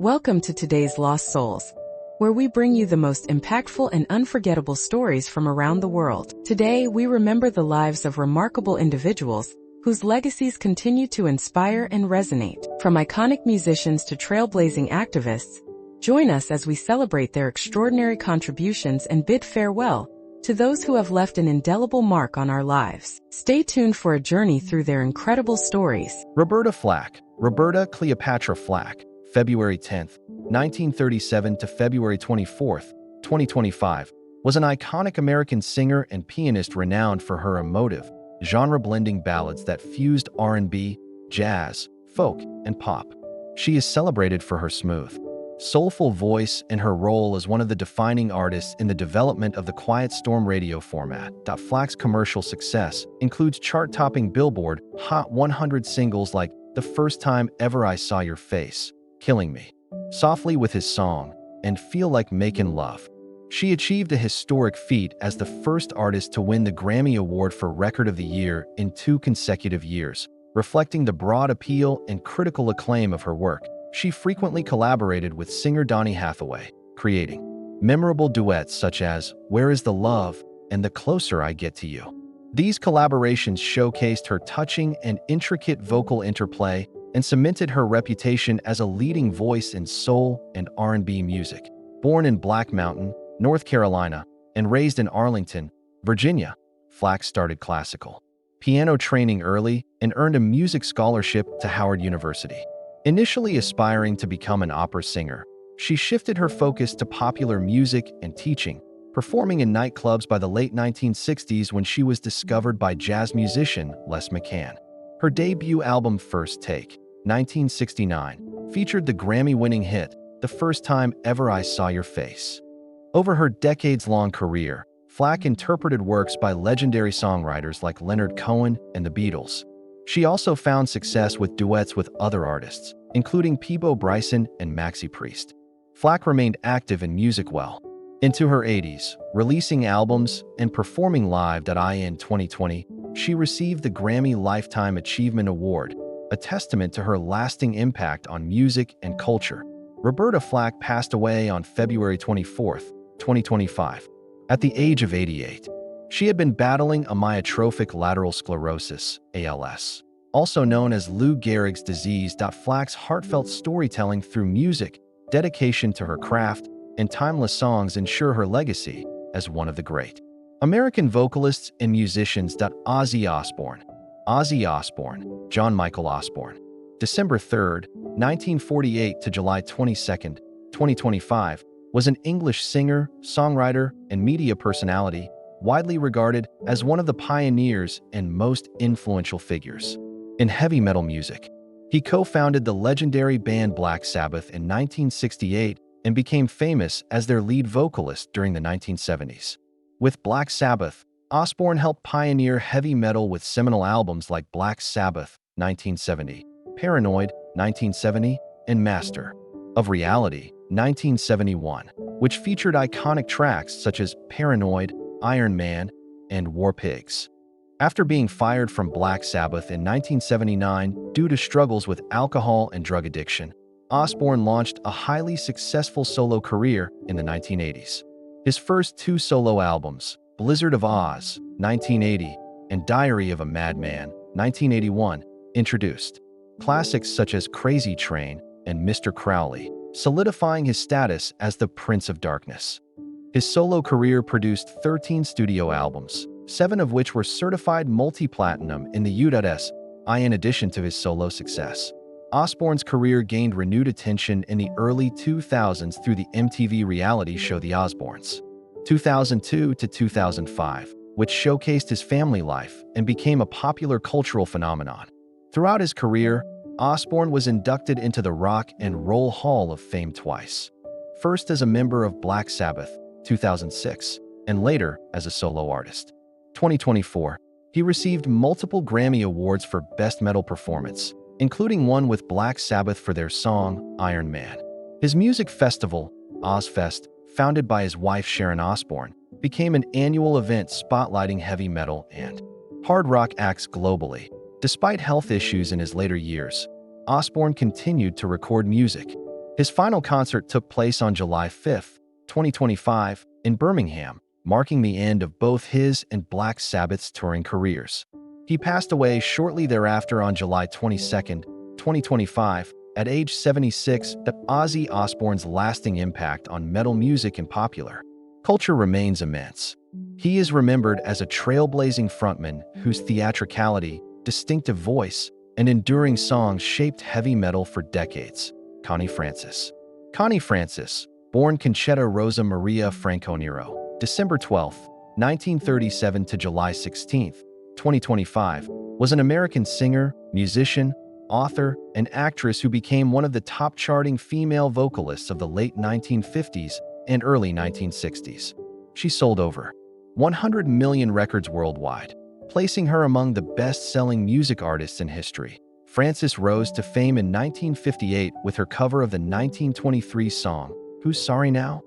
Welcome to today's Lost Souls, where we bring you the most impactful and unforgettable stories from around the world. Today, we remember the lives of remarkable individuals whose legacies continue to inspire and resonate. From iconic musicians to trailblazing activists, join us as we celebrate their extraordinary contributions and bid farewell to those who have left an indelible mark on our lives. Stay tuned for a journey through their incredible stories. Roberta Flack, Roberta Cleopatra Flack, February 10, 1937 to February 24, 2025, was an iconic American singer and pianist renowned for her emotive, genre-blending ballads that fused R&B, jazz, folk, and pop. She is celebrated for her smooth, soulful voice and her role as one of the defining artists in the development of the Quiet Storm radio format. Flack's commercial success includes chart-topping Billboard Hot 100 singles like The First Time Ever I Saw Your Face, Killing Me, Softly with His Song, and Feel Like Makin' Love. She achieved a historic feat as the first artist to win the Grammy Award for Record of the Year in 2 consecutive years, reflecting the broad appeal and critical acclaim of her work. She frequently collaborated with singer Donny Hathaway, creating memorable duets such as Where Is the Love and The Closer I Get to You. These collaborations showcased her touching and intricate vocal interplay and cemented her reputation as a leading voice in soul and R&B music. Born in Black Mountain, North Carolina, and raised in Arlington, Virginia, Flack started classical piano training early and earned a music scholarship to Howard University. Initially aspiring to become an opera singer, she shifted her focus to popular music and teaching, performing in nightclubs by the late 1960s when she was discovered by jazz musician Les McCann. Her debut album First Take, 1969, featured the Grammy-winning hit, The First Time Ever I Saw Your Face. Over her decades-long career, Flack interpreted works by legendary songwriters like Leonard Cohen and the Beatles. She also found success with duets with other artists, including Peabo Bryson and Maxi Priest. Flack remained active in music well into her 80s, releasing albums and performing live. In 2020, she received the Grammy Lifetime Achievement Award, a testament to her lasting impact on music and culture. Roberta Flack passed away on February 24, 2025, at the age of 88. She had been battling amyotrophic lateral sclerosis, ALS, also known as Lou Gehrig's disease. Flack's heartfelt storytelling through music, dedication to her craft, and timeless songs ensure her legacy as one of the great American vocalists and musicians. Ozzy Osbourne, John Michael Osbourne, December 3, 1948 to July 22, 2025, was an English singer, songwriter, and media personality, widely regarded as one of the pioneers and most influential figures in heavy metal music. He co-founded the legendary band Black Sabbath in 1968 and became famous as their lead vocalist during the 1970s. With Black Sabbath, Osbourne helped pioneer heavy metal with seminal albums like Black Sabbath, 1970, Paranoid, 1970, and Master of Reality, 1971, which featured iconic tracks such as Paranoid, Iron Man, and War Pigs. After being fired from Black Sabbath in 1979 due to struggles with alcohol and drug addiction, Osbourne launched a highly successful solo career in the 1980s. His first 2 solo albums, Blizzard of Oz, 1980, and Diary of a Madman, 1981, introduced classics such as Crazy Train and Mr. Crowley, solidifying his status as the Prince of Darkness. His solo career produced 13 studio albums, 7 of which were certified multi-platinum in the U.S. In addition to his solo success, Osbourne's career gained renewed attention in the early 2000s through the MTV reality show The Osbournes, 2002 to 2005, which showcased his family life and became a popular cultural phenomenon. Throughout his career, Osbourne was inducted into the Rock and Roll Hall of Fame twice, first as a member of Black Sabbath, 2006, and later as a solo artist. 2024, he received multiple Grammy Awards for Best Metal Performance, including one with Black Sabbath for their song, Iron Man. His music festival, Ozfest, founded by his wife Sharon Osbourne, became an annual event spotlighting heavy metal and hard rock acts globally. Despite health issues in his later years, Osbourne continued to record music, His final concert took place on July 5, 2025, in Birmingham, marking the end of both his and Black Sabbath's touring careers. He passed away shortly thereafter on July 22, 2025, at age 76. Ozzy Osbourne's lasting impact on metal music and popular culture remains immense. He is remembered as a trailblazing frontman whose theatricality, distinctive voice, and enduring songs shaped heavy metal for decades. Connie Francis. Connie Francis, born Conchetta Rosa Maria Franconero, December 12, 1937 to July 16, 2025, was an American singer, musician, author, and actress who became one of the top-charting female vocalists of the late 1950s and early 1960s. She sold over 100 million records worldwide, placing her among the best-selling music artists in history. Francis rose to fame in 1958 with her cover of the 1923 song, Who's Sorry Now?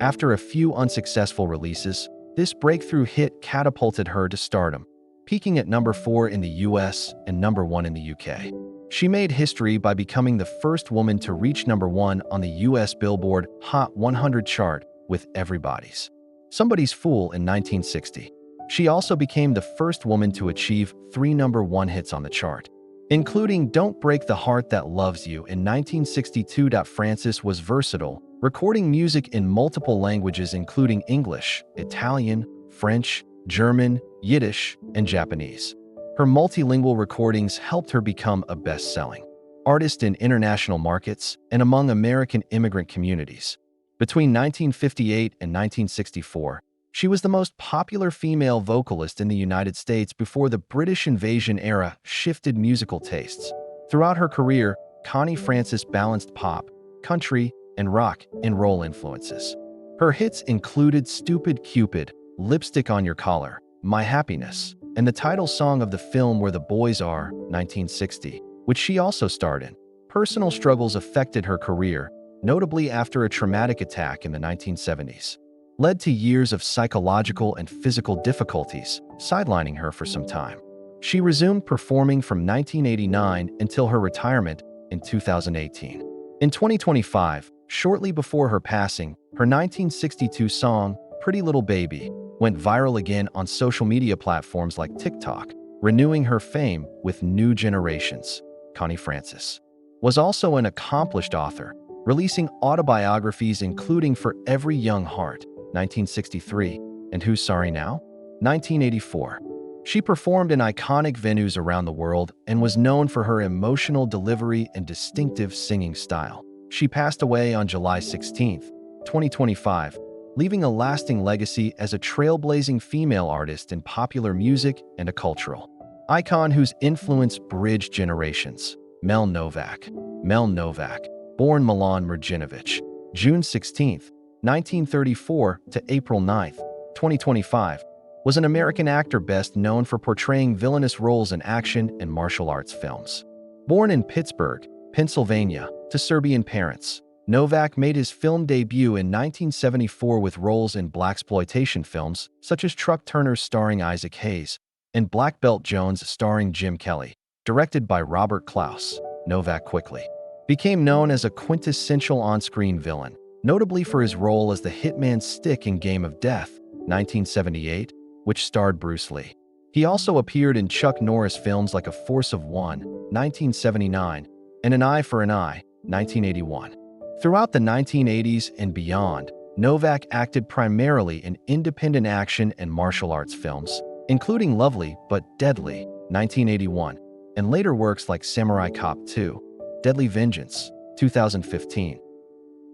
After a few unsuccessful releases, this breakthrough hit catapulted her to stardom, peaking at number 4 in the US and number 1 in the UK. She made history by becoming the first woman to reach number 1 on the US Billboard Hot 100 chart with Everybody's Somebody's Fool in 1960. She also became the first woman to achieve 3 number 1 hits on the chart, including Don't Break the Heart That Loves You in 1962. Francis was versatile, recording music in multiple languages including English, Italian, French, German, Yiddish, and Japanese. Her multilingual recordings helped her become a best-selling artist in international markets and among American immigrant communities. Between 1958 and 1964, she was the most popular female vocalist in the United States before the British invasion era shifted musical tastes. Throughout her career, Connie Francis balanced pop, country, and rock and roll influences. Her hits included Stupid Cupid, Lipstick on Your Collar, My Happiness, and the title song of the film Where the Boys Are, 1960, which she also starred in. Personal struggles affected her career, notably after a traumatic attack in the 1970s, led to years of psychological and physical difficulties, sidelining her for some time. She resumed performing from 1989 until her retirement in 2018. In 2025, shortly before her passing, her 1962 song, Pretty Little Baby, went viral again on social media platforms like TikTok, renewing her fame with new generations. Connie Francis was also an accomplished author, releasing autobiographies including For Every Young Heart, 1963, and Who's Sorry Now? 1984. She performed in iconic venues around the world and was known for her emotional delivery and distinctive singing style. She passed away on July 16, 2025, leaving a lasting legacy as a trailblazing female artist in popular music and a cultural icon whose influence bridged generations. Mel Novak. Mel Novak, born Milan Mrjinovic, June 16, 1934 to April 9, 2025, was an American actor best known for portraying villainous roles in action and martial arts films. Born in Pittsburgh, Pennsylvania, to Serbian parents, Novak made his film debut in 1974 with roles in blaxploitation films such as Truck Turners starring Isaac Hayes and Black Belt Jones starring Jim Kelly. Directed by Robert Klaus, Novak quickly became known as a quintessential on-screen villain, notably for his role as the hitman Stick in Game of Death, 1978, which starred Bruce Lee. He also appeared in Chuck Norris films like A Force of One, 1979, and An Eye for an Eye, 1981. Throughout the 1980s and beyond, Novak acted primarily in independent action and martial arts films, including Lovely but Deadly, 1981, and later works like Samurai Cop 2, Deadly Vengeance, 2015.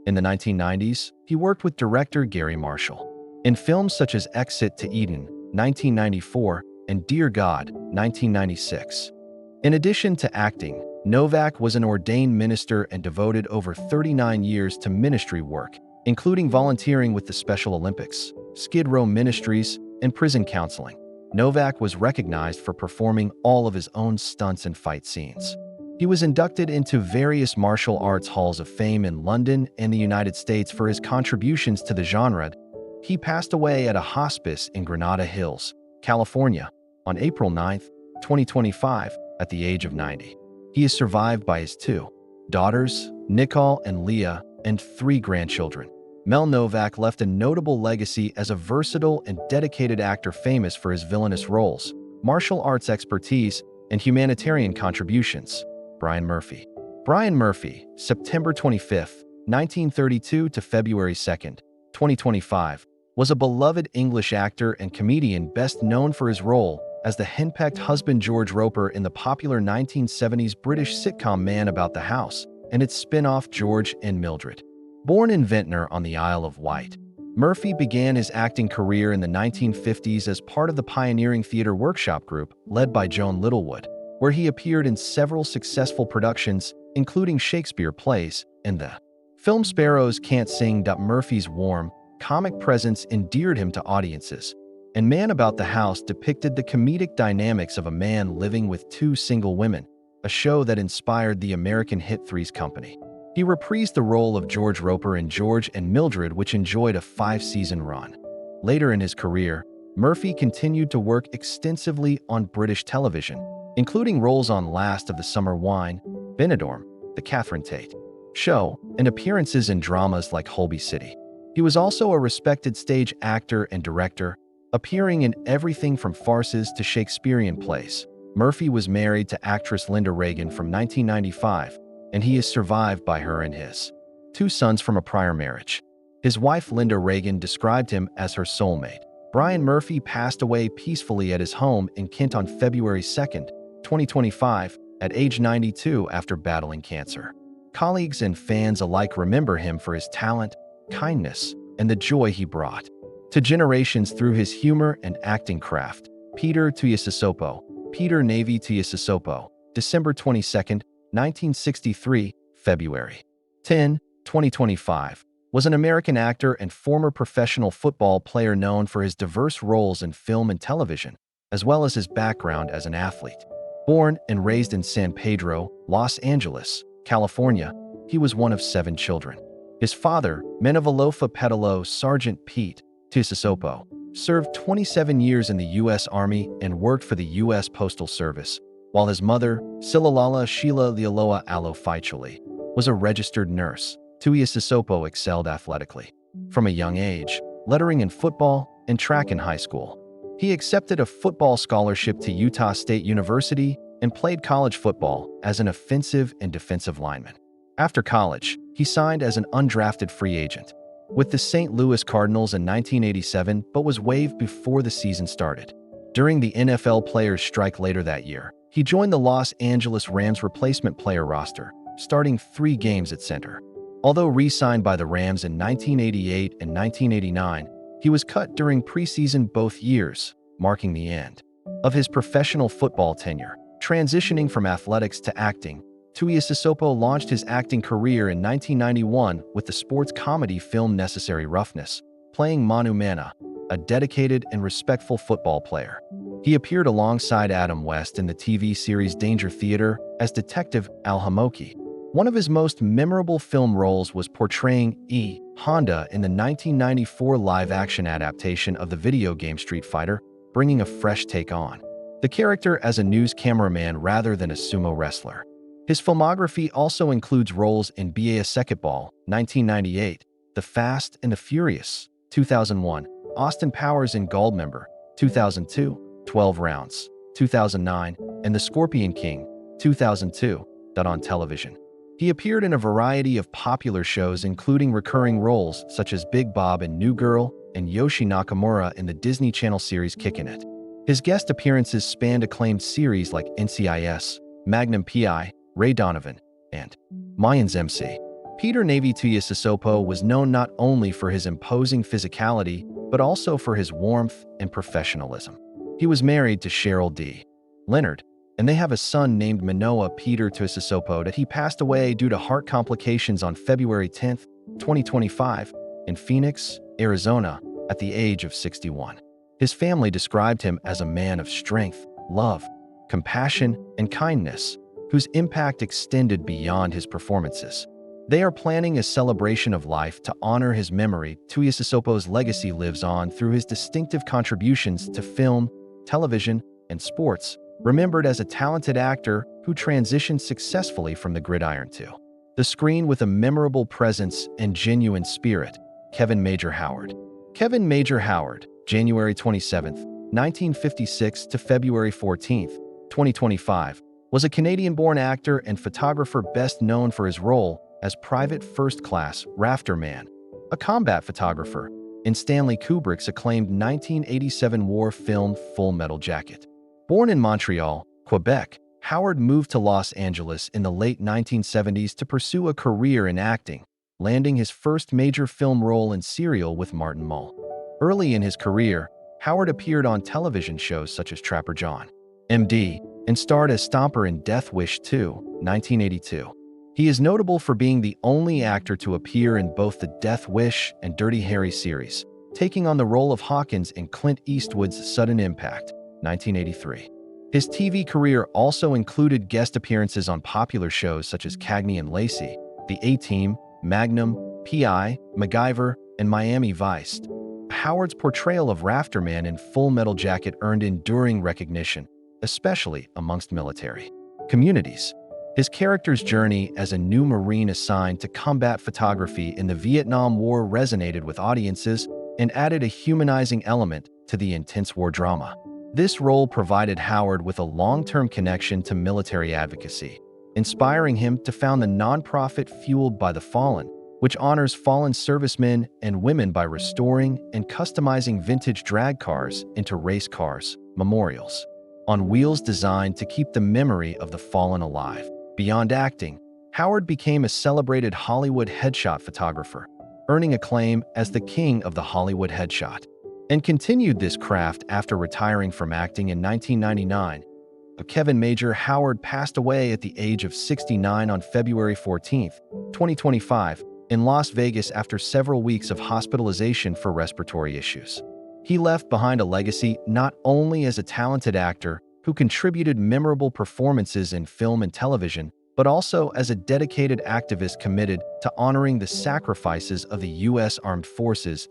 In the 1990s, he worked with director Gary Marshall in films such as Exit to Eden, 1994, and Dear God, 1996. In addition to acting, Novak was an ordained minister and devoted over 39 years to ministry work, including volunteering with the Special Olympics, Skid Row Ministries, and prison counseling. Novak was recognized for performing all of his own stunts and fight scenes. He was inducted into various martial arts halls of fame in London and the United States for his contributions to the genre. He passed away at a hospice in Granada Hills, California, on April 9, 2025, at the age of 90. He is survived by his two daughters, Nicole and Leah, and 3 grandchildren. Mel Novak left a notable legacy as a versatile and dedicated actor famous for his villainous roles, martial arts expertise, and humanitarian contributions. Brian Murphy. Brian Murphy, September 25, 1932 to February 2, 2025, was a beloved English actor and comedian best known for his role as the henpecked husband George Roper in the popular 1970s British sitcom Man About the House and its spin-off George and Mildred. Born in Ventnor on the Isle of Wight, Murphy began his acting career in the 1950s as part of the pioneering theater workshop group led by Joan Littlewood, where he appeared in several successful productions, including Shakespeare plays and the film Sparrows Can't Sing. Murphy's warm, comic presence endeared him to audiences, and Man About the House depicted the comedic dynamics of a man living with 2 single women, a show that inspired the American hit Three's Company. He reprised the role of George Roper in George and Mildred, which enjoyed a 5-season run. Later in his career, Murphy continued to work extensively on British television, including roles on Last of the Summer Wine, Benidorm, The Catherine Tate Show, and appearances in dramas like Holby City. He was also a respected stage actor and director, appearing in everything from farces to Shakespearean plays. Murphy was married to actress Linda Reagan from 1995, and he is survived by her and his 2 sons from a prior marriage. His wife Linda Reagan described him as her soulmate. Brian Murphy passed away peacefully at his home in Kent on February 2, 2025, at age 92 after battling cancer. Colleagues and fans alike remember him for his talent, kindness, and the joy he brought to generations through his humor and acting craft. Peter Tuiasosopo. Peter Navy Tuiasosopo, December 22, 1963, February 10, 2025, was an American actor and former professional football player known for his diverse roles in film and television, as well as his background as an athlete. Born and raised in San Pedro, Los Angeles, California, he was one of 7 children. His father, Menavalofa Petalo Sergeant Pete Tuiasosopo, served 27 years in the U.S. Army and worked for the U.S. Postal Service, while his mother, Silalala Sheila Lialoa Alo Faichuli, was a registered nurse. Tuiasosopo excelled athletically. From a young age, lettering in football and track in high school. He accepted a football scholarship to Utah State University and played college football as an offensive and defensive lineman. After college, he signed as an undrafted free agent with the St. Louis Cardinals in 1987, but was waived before the season started. During the NFL players' strike later that year, he joined the Los Angeles Rams replacement player roster, starting 3 games at center. Although re-signed by the Rams in 1988 and 1989, he was cut during preseason both years, marking the end of his professional football tenure. Transitioning from athletics to acting, Tuiasosopo launched his acting career in 1991 with the sports comedy film Necessary Roughness, playing Manu Mana, a dedicated and respectful football player. He appeared alongside Adam West in the TV series Danger Theater as Detective Al Hamoki. One of his most memorable film roles was portraying E. Honda in the 1994 live-action adaptation of the video game Street Fighter, bringing a fresh take on the character as a news cameraman rather than a sumo wrestler. His filmography also includes roles in Basketball, 1998, The Fast and the Furious, 2001, Austin Powers in Goldmember, 2002, 12 Rounds, 2009, and The Scorpion King, 2002, on television. He appeared in a variety of popular shows, including recurring roles such as Big Bob in New Girl and Yoshi Nakamura in the Disney Channel series Kickin' It. His guest appearances spanned acclaimed series like NCIS, Magnum P.I., Ray Donovan, and Mayans MC. Peter Navy Tuiasosopo was known not only for his imposing physicality, but also for his warmth and professionalism. He was married to Cheryl D. Leonard, and they have a son named Manoa Peter Tuiasosopo that he passed away due to heart complications on February 10, 2025, in Phoenix, Arizona, at the age of 61. His family described him as a man of strength, love, compassion, and kindness, whose impact extended beyond his performances. They are planning a celebration of life to honor his memory. Tuiasosopo's legacy lives on through his distinctive contributions to film, television, and sports, remembered as a talented actor who transitioned successfully from the gridiron to The screen with a memorable presence and genuine spirit. Kevyn Major Howard. Kevyn Major Howard, January 27, 1956 to February 14, 2025, was a Canadian-born actor and photographer best known for his role as Private First Class Rafter Man, a combat photographer, in Stanley Kubrick's acclaimed 1987 war film Full Metal Jacket. Born in Montreal, Quebec, Howard moved to Los Angeles in the late 1970s to pursue a career in acting, landing his first major film role in Serial with Martin Mull. Early in his career, Howard appeared on television shows such as Trapper John, M.D., and starred as Stomper in Death Wish 2, 1982. He is notable for being the only actor to appear in both the Death Wish and Dirty Harry series, taking on the role of Hawkins in Clint Eastwood's Sudden Impact, 1983. His TV career also included guest appearances on popular shows such as Cagney and Lacey, The A-Team, Magnum, P.I., MacGyver, and Miami Vice. Howard's portrayal of Rafterman in Full Metal Jacket earned enduring recognition, especially amongst military communities. His character's journey as a new Marine assigned to combat photography in the Vietnam War resonated with audiences and added a humanizing element to the intense war drama. This role provided Howard with a long-term connection to military advocacy, inspiring him to found the nonprofit Fueled by the Fallen, which honors fallen servicemen and women by restoring and customizing vintage drag cars into race cars, memorials on wheels designed to keep the memory of the fallen alive. Beyond acting, Howard became a celebrated Hollywood headshot photographer, earning acclaim as the king of the Hollywood headshot, and continued this craft after retiring from acting in 1999. Kevyn Major Howard passed away at the age of 69 on February 14, 2025, in Las Vegas after several weeks of hospitalization for respiratory issues. He left behind a legacy not only as a talented actor who contributed memorable performances in film and television, but also as a dedicated activist committed to honoring the sacrifices of the U.S. Armed Forces.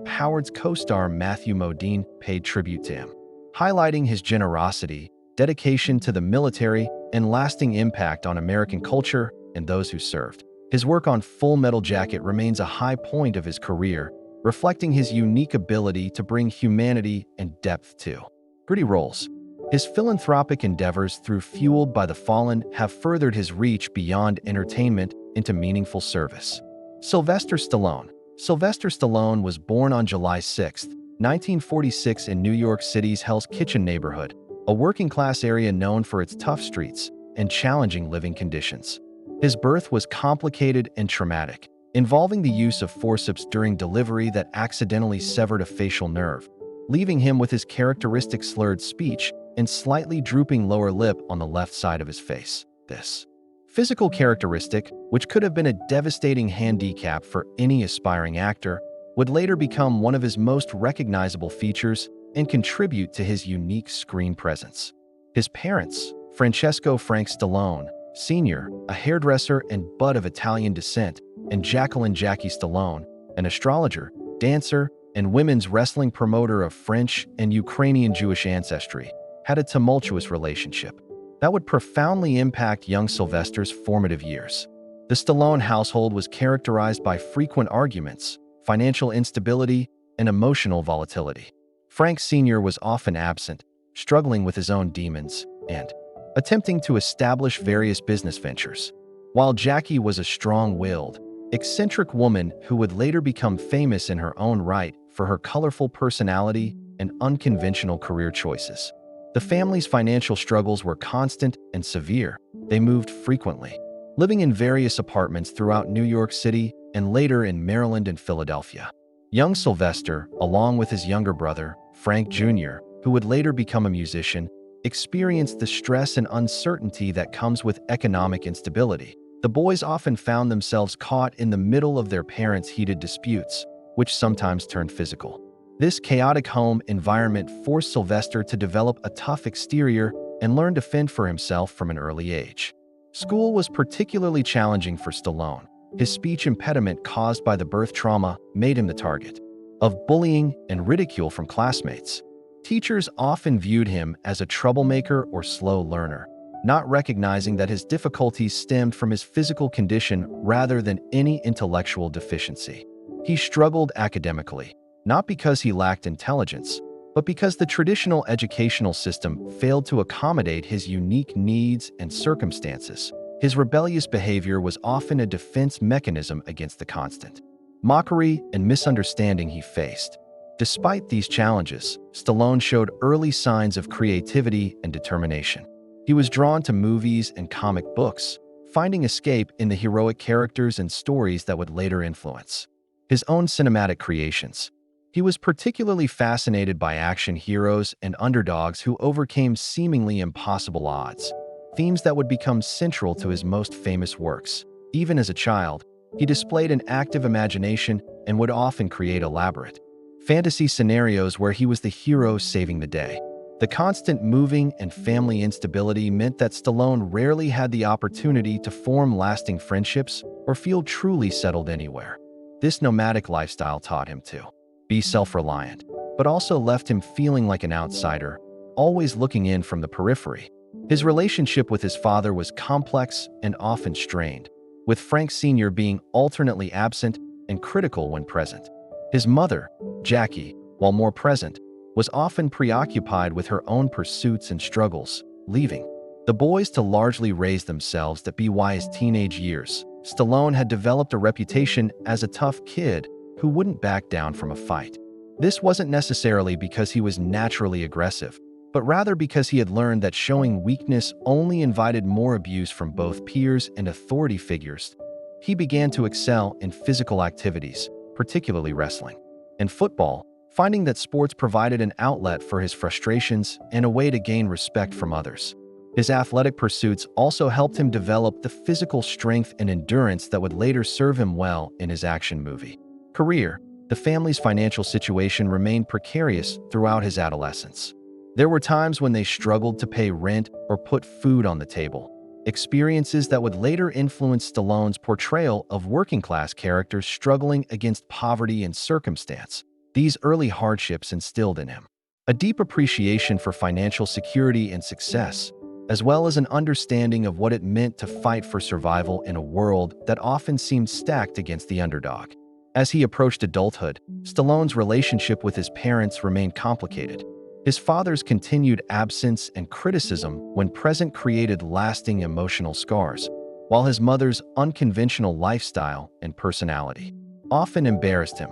Howard's co-star Matthew Modine paid tribute to him, highlighting his generosity, dedication to the military, and lasting impact on American culture and those who served. His work on Full Metal Jacket remains a high point of his career, reflecting his unique ability to bring humanity and depth to gritty roles. His philanthropic endeavors through Fueled by the Fallen have furthered his reach beyond entertainment into meaningful service. Sylvester Stallone. Sylvester Stallone was born on July 6, 1946 in New York City's Hell's Kitchen neighborhood, a working-class area known for its tough streets and challenging living conditions. His birth was complicated and traumatic, involving the use of forceps during delivery that accidentally severed a facial nerve, leaving him with his characteristic slurred speech and slightly drooping lower lip on the left side of his face. This physical characteristic, which could have been a devastating handicap for any aspiring actor, would later become one of his most recognizable features and contribute to his unique screen presence. His parents, Francesco Frank Stallone, Sr., a hairdresser and bud of Italian descent, and Jacqueline Jackie Stallone, an astrologer, dancer, and women's wrestling promoter of French and Ukrainian Jewish ancestry, had a tumultuous relationship that would profoundly impact young Sylvester's formative years. The Stallone household was characterized by frequent arguments, financial instability, and emotional volatility. Frank Sr. was often absent, struggling with his own demons, and attempting to establish various business ventures, while Jackie was a strong-willed, eccentric woman who would later become famous in her own right for her colorful personality and unconventional career choices. The family's financial struggles were constant and severe. They moved frequently, living in various apartments throughout New York City and later in Maryland and Philadelphia. Young Sylvester, along with his younger brother, Frank Jr., who would later become a musician, experienced the stress and uncertainty that comes with economic instability. The boys often found themselves caught in the middle of their parents' heated disputes, which sometimes turned physical. This chaotic home environment forced Sylvester to develop a tough exterior and learn to fend for himself from an early age. School was particularly challenging for Stallone. His speech impediment caused by the birth trauma made him the target of bullying and ridicule from classmates. Teachers often viewed him as a troublemaker or slow learner, not recognizing that his difficulties stemmed from his physical condition rather than any intellectual deficiency. He struggled academically, not because he lacked intelligence, but because the traditional educational system failed to accommodate his unique needs and circumstances. His rebellious behavior was often a defense mechanism against the constant mockery and misunderstanding he faced. Despite these challenges, Stallone showed early signs of creativity and determination. He was drawn to movies and comic books, finding escape in the heroic characters and stories that would later influence his own cinematic creations. He was particularly fascinated by action heroes and underdogs who overcame seemingly impossible odds, themes that would become central to his most famous works. Even as a child, he displayed an active imagination and would often create elaborate fantasy scenarios where he was the hero saving the day. The constant moving and family instability meant that Stallone rarely had the opportunity to form lasting friendships or feel truly settled anywhere. This nomadic lifestyle taught him to be self-reliant, but also left him feeling like an outsider, always looking in from the periphery. His relationship with his father was complex and often strained, with Frank Sr. being alternately absent and critical when present. His mother, Jackie, while more present, was often preoccupied with her own pursuits and struggles, leaving the boys to largely raise themselves. That by his teenage years, Stallone had developed a reputation as a tough kid who wouldn't back down from a fight. This wasn't necessarily because he was naturally aggressive, but rather because he had learned that showing weakness only invited more abuse from both peers and authority figures. He began to excel in physical activities, particularly wrestling and football, finding that sports provided an outlet for his frustrations and a way to gain respect from others. His athletic pursuits also helped him develop the physical strength and endurance that would later serve him well in his action movie career. The family's financial situation remained precarious throughout his adolescence. There were times when they struggled to pay rent or put food on the table, experiences that would later influence Stallone's portrayal of working-class characters struggling against poverty and circumstance. These early hardships instilled in him a deep appreciation for financial security and success, as well as an understanding of what it meant to fight for survival in a world that often seemed stacked against the underdog. As he approached adulthood, Stallone's relationship with his parents remained complicated. His father's continued absence and criticism when present created lasting emotional scars, while his mother's unconventional lifestyle and personality often embarrassed him.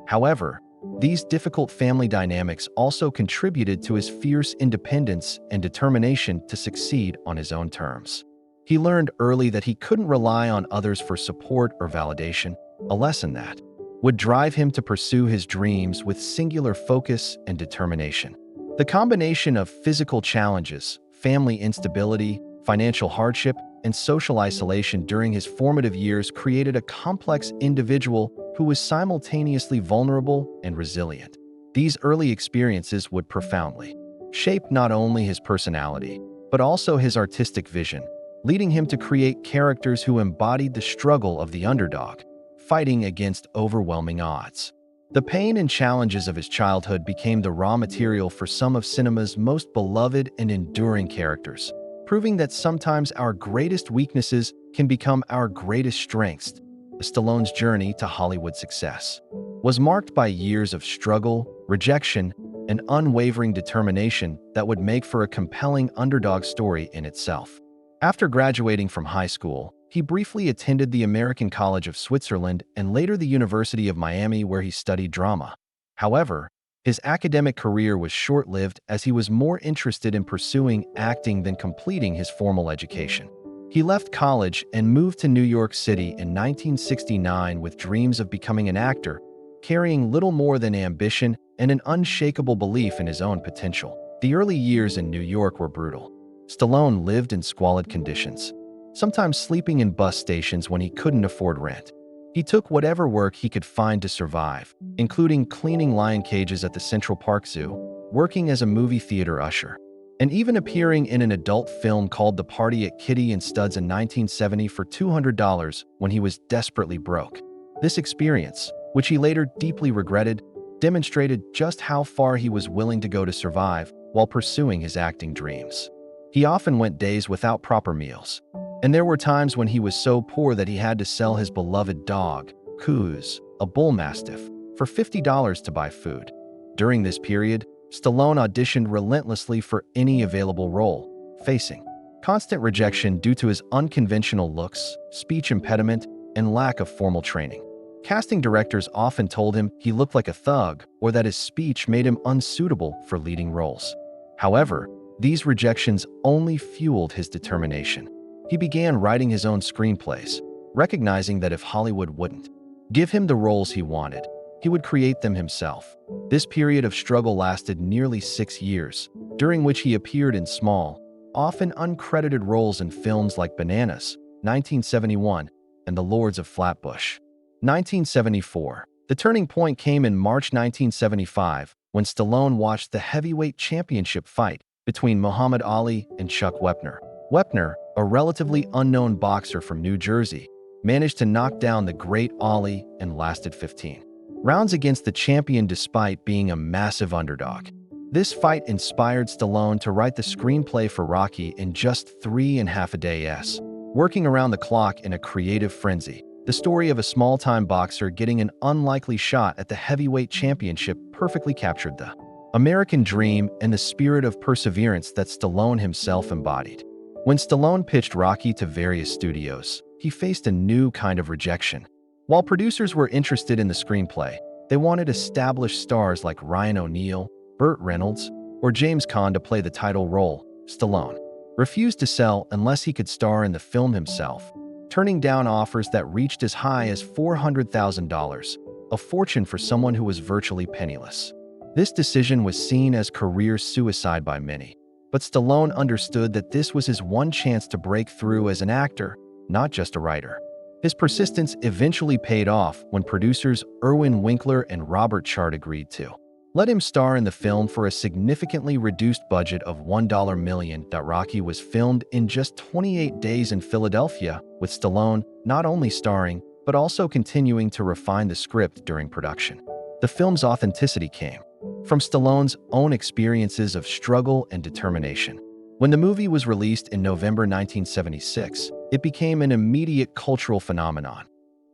However, these difficult family dynamics also contributed to his fierce independence and determination to succeed on his own terms. He learned early that he couldn't rely on others for support or validation, a lesson that would drive him to pursue his dreams with singular focus and determination. The combination of physical challenges, family instability, financial hardship, and social isolation during his formative years created a complex individual who was simultaneously vulnerable and resilient. These early experiences would profoundly shape not only his personality, but also his artistic vision, leading him to create characters who embodied the struggle of the underdog, fighting against overwhelming odds. The pain and challenges of his childhood became the raw material for some of cinema's most beloved and enduring characters, proving that sometimes our greatest weaknesses can become our greatest strengths. Stallone's journey to Hollywood success was marked by years of struggle, rejection, and unwavering determination that would make for a compelling underdog story in itself. After graduating from high school, he briefly attended the American College of Switzerland and later the University of Miami, where he studied drama. However, his academic career was short-lived as he was more interested in pursuing acting than completing his formal education. He left college and moved to New York City in 1969 with dreams of becoming an actor, carrying little more than ambition and an unshakable belief in his own potential. The early years in New York were brutal. Stallone lived in squalid conditions, sometimes sleeping in bus stations when he couldn't afford rent. He took whatever work he could find to survive, including cleaning lion cages at the Central Park Zoo, working as a movie theater usher, and even appearing in an adult film called The Party at Kitty and Studs in 1970 for $200 when he was desperately broke. This experience, which he later deeply regretted, demonstrated just how far he was willing to go to survive while pursuing his acting dreams. He often went days without proper meals. And there were times when he was so poor that he had to sell his beloved dog, Kuz, a bull mastiff, for $50 to buy food. During this period, Stallone auditioned relentlessly for any available role, facing constant rejection due to his unconventional looks, speech impediment, and lack of formal training. Casting directors often told him he looked like a thug or that his speech made him unsuitable for leading roles. However, these rejections only fueled his determination. He began writing his own screenplays, recognizing that if Hollywood wouldn't give him the roles he wanted, he would create them himself. This period of struggle lasted nearly 6 years, during which he appeared in small, often uncredited roles in films like Bananas, 1971, and The Lords of Flatbush, 1974. The turning point came in March 1975 when Stallone watched the heavyweight championship fight between Muhammad Ali and Chuck Wepner. Wepner, a relatively unknown boxer from New Jersey, managed to knock down the great Ali and lasted 15 rounds against the champion despite being a massive underdog. This fight inspired Stallone to write the screenplay for Rocky in just 3.5 days, working around the clock in a creative frenzy. The story of a small-time boxer getting an unlikely shot at the heavyweight championship perfectly captured the American dream and the spirit of perseverance that Stallone himself embodied. When Stallone pitched Rocky to various studios, he faced a new kind of rejection. While producers were interested in the screenplay, they wanted established stars like Ryan O'Neal, Burt Reynolds, or James Caan to play the title role. Stallone refused to sell unless he could star in the film himself, turning down offers that reached as high as $400,000, a fortune for someone who was virtually penniless. This decision was seen as career suicide by many, but Stallone understood that this was his one chance to break through as an actor, not just a writer. His persistence eventually paid off when producers Irwin Winkler and Robert Chart agreed to let him star in the film for a significantly reduced budget of $1 million. Rocky was filmed in just 28 days in Philadelphia, with Stallone not only starring, but also continuing to refine the script during production. The film's authenticity came from Stallone's own experiences of struggle and determination. When the movie was released in November 1976, it became an immediate cultural phenomenon.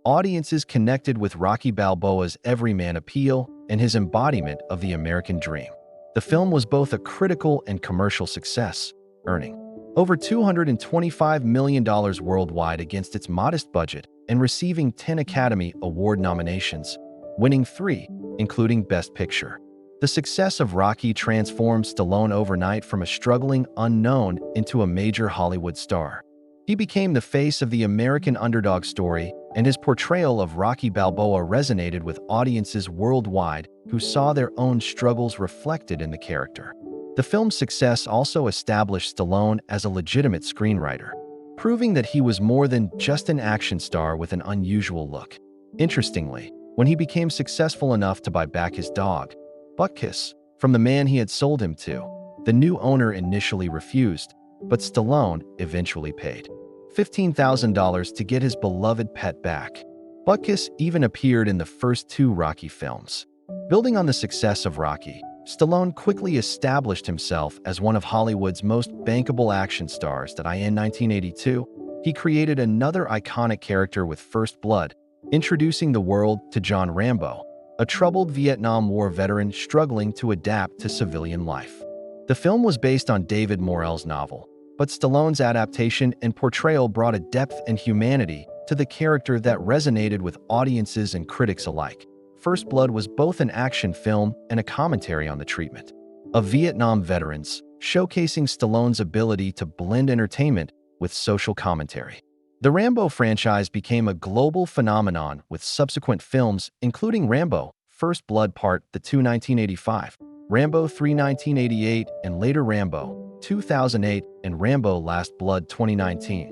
Audiences connected with Rocky Balboa's everyman appeal and his embodiment of the American dream. The film was both a critical and commercial success, earning over $225 million worldwide against its modest budget and receiving 10 Academy Award nominations, winning 3, including Best Picture. The success of Rocky transformed Stallone overnight from a struggling unknown into a major Hollywood star. He became the face of the American underdog story, and his portrayal of Rocky Balboa resonated with audiences worldwide who saw their own struggles reflected in the character. The film's success also established Stallone as a legitimate screenwriter, proving that he was more than just an action star with an unusual look. Interestingly, when he became successful enough to buy back his dog, Butkus, from the man he had sold him to, the new owner initially refused, but Stallone eventually paid $15,000 to get his beloved pet back. Butkus even appeared in the first 2 Rocky films. Building on the success of Rocky, Stallone quickly established himself as one of Hollywood's most bankable action stars. In 1982, he created another iconic character with First Blood, introducing the world to John Rambo, a troubled Vietnam War veteran struggling to adapt to civilian life. The film was based on David Morrell's novel, but Stallone's adaptation and portrayal brought a depth and humanity to the character that resonated with audiences and critics alike. First Blood was both an action film and a commentary on the treatment of Vietnam veterans, showcasing Stallone's ability to blend entertainment with social commentary. The Rambo franchise became a global phenomenon with subsequent films, including Rambo: First Blood Part 2 1985, Rambo 3 1988, and later Rambo 2008 and Rambo Last Blood 2019.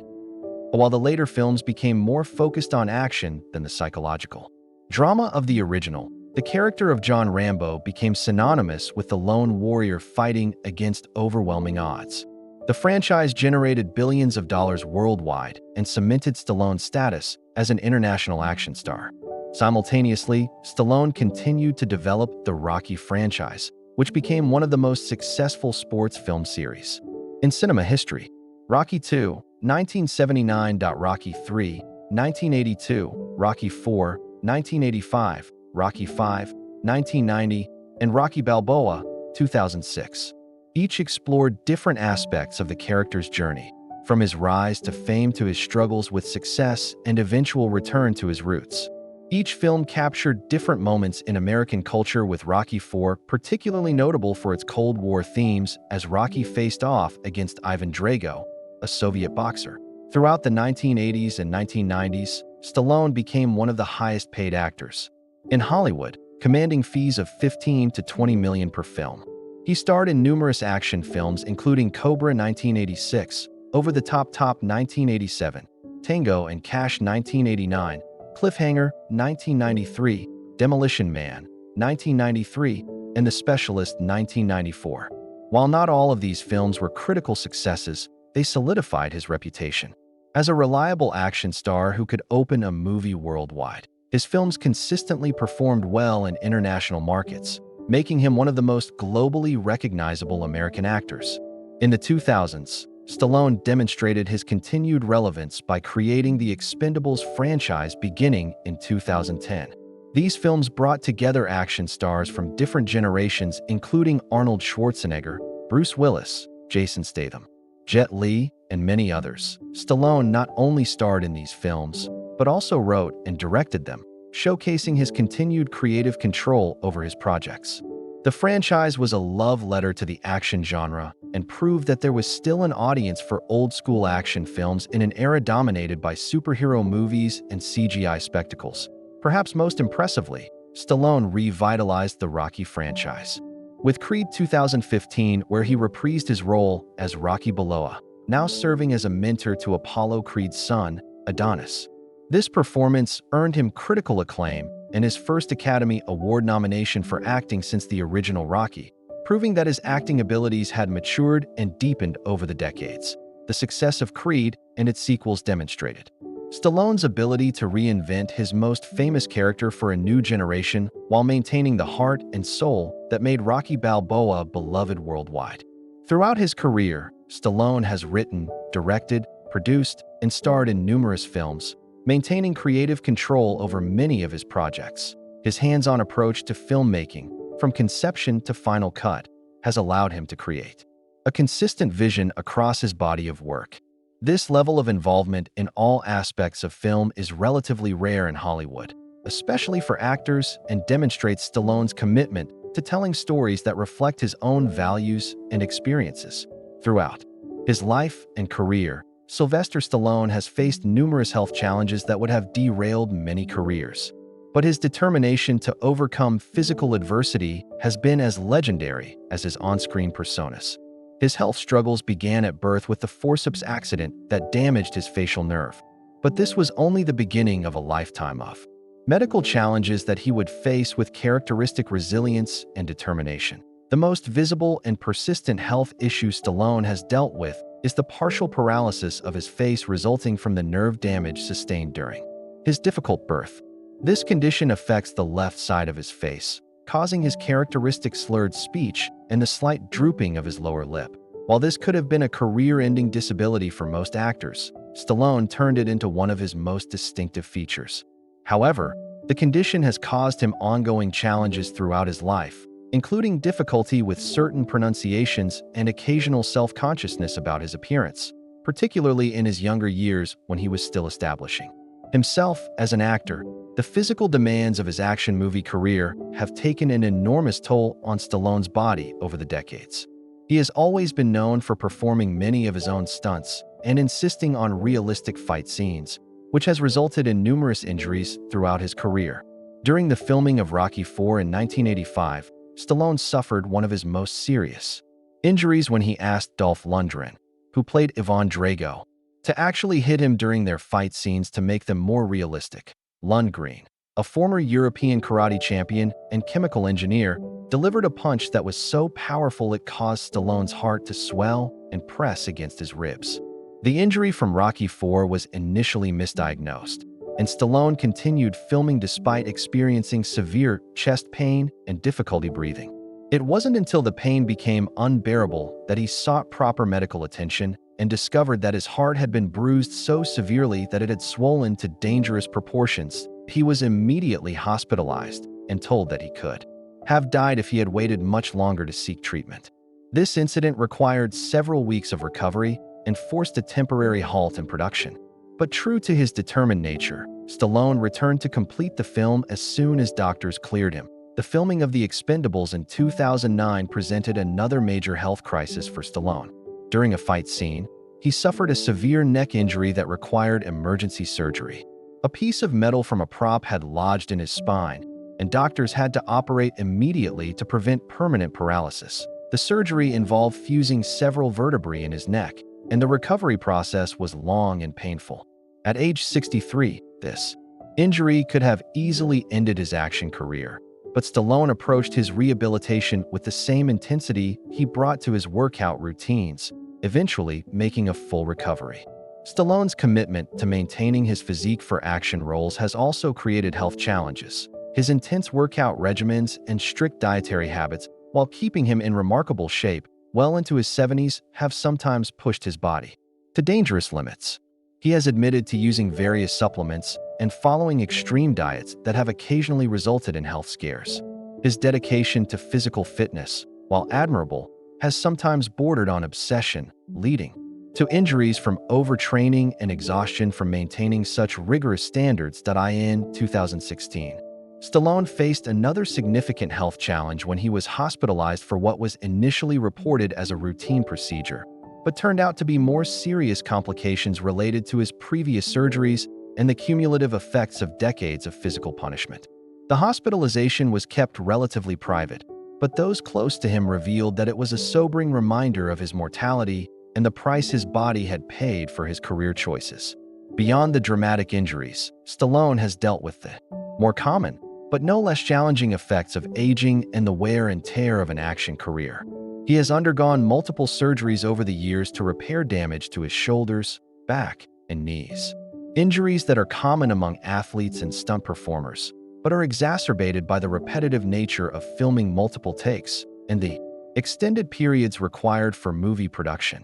While the later films became more focused on action than the psychological drama of the original, the character of John Rambo became synonymous with the lone warrior fighting against overwhelming odds. The franchise generated billions of dollars worldwide and cemented Stallone's status as an international action star. Simultaneously, Stallone continued to develop the Rocky franchise, which became one of the most successful sports film series. In cinema history, Rocky II, 1979. Rocky III, 1982, Rocky IV, 1985, Rocky V, 1990, and Rocky Balboa, 2006. Each explored different aspects of the character's journey, from his rise to fame to his struggles with success and eventual return to his roots. Each film captured different moments in American culture, with Rocky IV particularly notable for its Cold War themes as Rocky faced off against Ivan Drago, a Soviet boxer. Throughout the 1980s and 1990s, Stallone became one of the highest-paid actors in Hollywood, commanding fees of $15 to $20 million per film. He starred in numerous action films including Cobra 1986, Over the Top 1987, Tango and Cash 1989, Cliffhanger 1993, Demolition Man 1993, and The Specialist 1994. While not all of these films were critical successes, they solidified his reputation as a reliable action star who could open a movie worldwide. His films consistently performed well in international markets, making him one of the most globally recognizable American actors. In the 2000s, Stallone demonstrated his continued relevance by creating the Expendables franchise beginning in 2010. These films brought together action stars from different generations, including Arnold Schwarzenegger, Bruce Willis, Jason Statham, Jet Li, and many others. Stallone not only starred in these films, but also wrote and directed them, showcasing his continued creative control over his projects. The franchise was a love letter to the action genre and proved that there was still an audience for old-school action films in an era dominated by superhero movies and CGI spectacles. Perhaps most impressively, Stallone revitalized the Rocky franchise with Creed 2015, where he reprised his role as Rocky Balboa, now serving as a mentor to Apollo Creed's son, Adonis. This performance earned him critical acclaim and his first Academy Award nomination for acting since the original Rocky, proving that his acting abilities had matured and deepened over the decades. The success of Creed and its sequels demonstrated Stallone's ability to reinvent his most famous character for a new generation while maintaining the heart and soul that made Rocky Balboa beloved worldwide. Throughout his career, Stallone has written, directed, produced, and starred in numerous films, maintaining creative control over many of his projects. His hands-on approach to filmmaking, from conception to final cut, has allowed him to create a consistent vision across his body of work. This level of involvement in all aspects of film is relatively rare in Hollywood, especially for actors, and demonstrates Stallone's commitment to telling stories that reflect his own values and experiences. Throughout his life and career, Sylvester Stallone has faced numerous health challenges that would have derailed many careers. But his determination to overcome physical adversity has been as legendary as his on-screen personas. His health struggles began at birth with the forceps accident that damaged his facial nerve. But this was only the beginning of a lifetime of medical challenges that he would face with characteristic resilience and determination. The most visible and persistent health issue Stallone has dealt with is the partial paralysis of his face resulting from the nerve damage sustained during his difficult birth. This condition affects the left side of his face, causing his characteristic slurred speech and the slight drooping of his lower lip. While this could have been a career-ending disability for most actors, Stallone turned it into one of his most distinctive features. However, the condition has caused him ongoing challenges throughout his life, including difficulty with certain pronunciations and occasional self-consciousness about his appearance, particularly in his younger years when he was still establishing himself as an actor. The physical demands of his action movie career have taken an enormous toll on Stallone's body over the decades. He has always been known for performing many of his own stunts and insisting on realistic fight scenes, which has resulted in numerous injuries throughout his career. During the filming of Rocky IV in 1985, Stallone suffered one of his most serious injuries when he asked Dolph Lundgren, who played Ivan Drago, to actually hit him during their fight scenes to make them more realistic. Lundgren, a former European karate champion and chemical engineer, delivered a punch that was so powerful it caused Stallone's heart to swell and press against his ribs. The injury from Rocky IV was initially misdiagnosed, and Stallone continued filming despite experiencing severe chest pain and difficulty breathing. It wasn't until the pain became unbearable that he sought proper medical attention and discovered that his heart had been bruised so severely that it had swollen to dangerous proportions. He was immediately hospitalized and told that he could have died if he had waited much longer to seek treatment. This incident required several weeks of recovery and forced a temporary halt in production. But true to his determined nature, Stallone returned to complete the film as soon as doctors cleared him. The filming of The Expendables in 2009 presented another major health crisis for Stallone. During a fight scene, he suffered a severe neck injury that required emergency surgery. A piece of metal from a prop had lodged in his spine, and doctors had to operate immediately to prevent permanent paralysis. The surgery involved fusing several vertebrae in his neck, and the recovery process was long and painful. At age 63, this injury could have easily ended his action career, but Stallone approached his rehabilitation with the same intensity he brought to his workout routines, eventually making a full recovery. Stallone's commitment to maintaining his physique for action roles has also created health challenges. His intense workout regimens and strict dietary habits, while keeping him in remarkable shape well into his 70s, have sometimes pushed his body to dangerous limits. He has admitted to using various supplements and following extreme diets that have occasionally resulted in health scares. His dedication to physical fitness, while admirable, has sometimes bordered on obsession, leading to injuries from overtraining and exhaustion from maintaining such rigorous standards. In 2016, Stallone faced another significant health challenge when he was hospitalized for what was initially reported as a routine procedure, but turned out to be more serious complications related to his previous surgeries and the cumulative effects of decades of physical punishment. The hospitalization was kept relatively private, but those close to him revealed that it was a sobering reminder of his mortality and the price his body had paid for his career choices. Beyond the dramatic injuries, Stallone has dealt with the more common, but no less challenging effects of aging and the wear and tear of an action career. He has undergone multiple surgeries over the years to repair damage to his shoulders, back, and knees. Injuries that are common among athletes and stunt performers, but are exacerbated by the repetitive nature of filming multiple takes and the extended periods required for movie production.